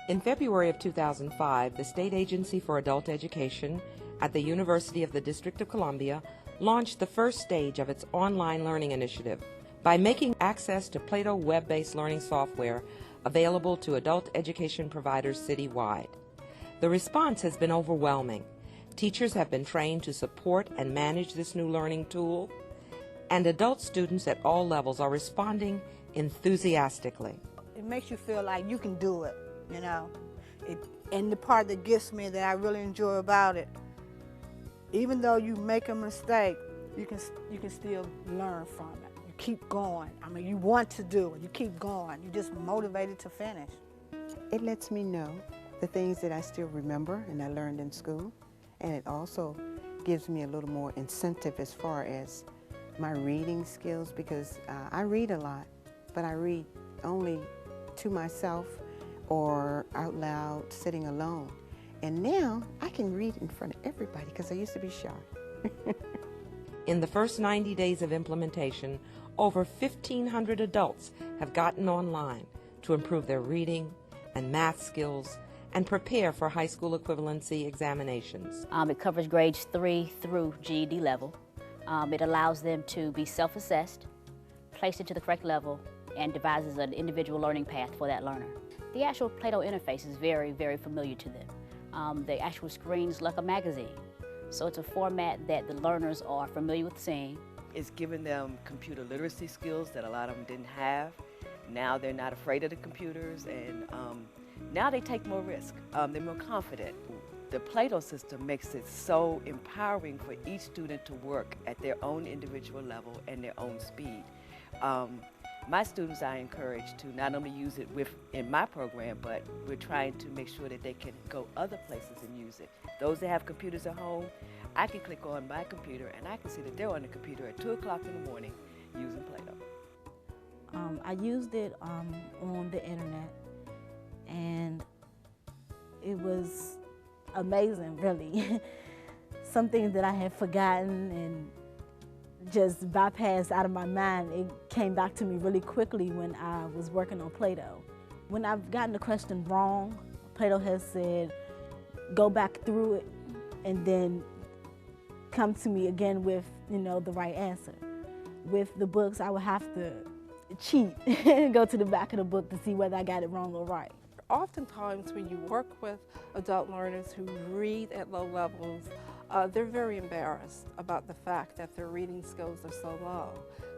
In February of 2005, the State Agency for Adult Education at the University of the District of Columbia launched the first stage of its online learning initiative by making access to PLATO web-based learning software available to adult education providers citywide. The response has been overwhelming. Teachers have been trained to support and manage this new learning tool, and adult students at all levels are responding enthusiastically. It makes you feel like you can do it, you know. And the part that gets me, that I really enjoy about it, even though you make a mistake, you can still learn from it. You keep going. I mean, you want to do it. You keep going. You're just motivated to finish. It lets me know the things that I still remember and I learned in school, and it also gives me a little more incentive as far as my reading skills, because I read a lot, but I read only to myself or out loud sitting alone. And now I can read in front of everybody because I used to be shy. In the first 90 days of implementation, over 1,500 adults have gotten online to improve their reading and math skills and prepare for high school equivalency examinations. It covers grades 3 through GED level. It allows them to be self-assessed, placed into the correct level, and devises an individual learning path for that learner. The actual PLATO interface is very, very familiar to them. The actual screen's like a magazine, so it's a format that the learners are familiar with seeing. It's given them computer literacy skills that a lot of them didn't have. Now they're not afraid of the computers, and now they take more risk. They're more confident. The PLATO system makes it so empowering for each student to work at their own individual level and their own speed. My students, I encourage to not only use it in my program, but we're trying to make sure that they can go other places and use it. Those that have computers at home, I can click on my computer and I can see that they're on the computer at 2 o'clock in the morning using PLATO. I used it on the internet, and it was amazing, really. Something that I had forgotten and just bypassed out of my mind, it came back to me really quickly when I was working on PLATO. When I've gotten the question wrong, PLATO has said, go back through it and then come to me again with, the right answer. With the books, I would have to cheat and go to the back of the book to see whether I got it wrong or right. Oftentimes when you work with adult learners who read at low levels, they're very embarrassed about the fact that their reading skills are so low.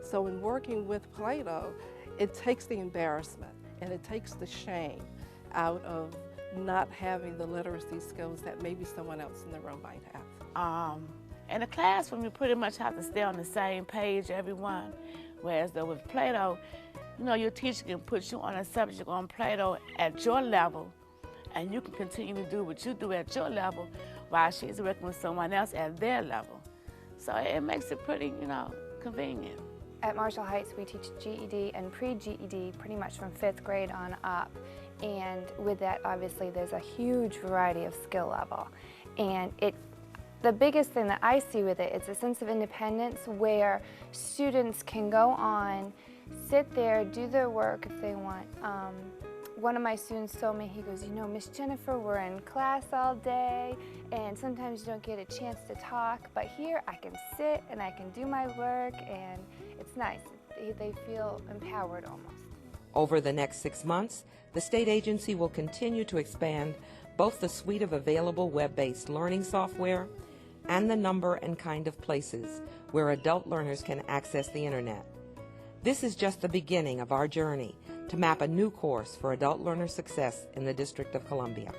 So in working with PLATO, it takes the embarrassment and it takes the shame out of not having the literacy skills that maybe someone else in the room might have. In a classroom, you pretty much have to stay on the same page, everyone. Whereas though with PLATO, your teacher can put you on a subject on PLATO at your level, and you can continue to do what you do at your level while she's working with someone else at their level. So it makes it pretty, convenient. At Marshall Heights, we teach GED and pre-GED pretty much from 5th grade on up. And with that, obviously, there's a huge variety of skill level. And the biggest thing that I see with it is a sense of independence where students can go on, sit there, do their work if they want. One of my students told me, he goes, Miss Jennifer, we're in class all day and sometimes you don't get a chance to talk, but here I can sit and I can do my work and it's nice. They feel empowered almost. Over the next 6 months, the state agency will continue to expand both the suite of available web-based learning software and the number and kind of places where adult learners can access the internet. This is just the beginning of our journey to map a new course for adult learner success in the District of Columbia.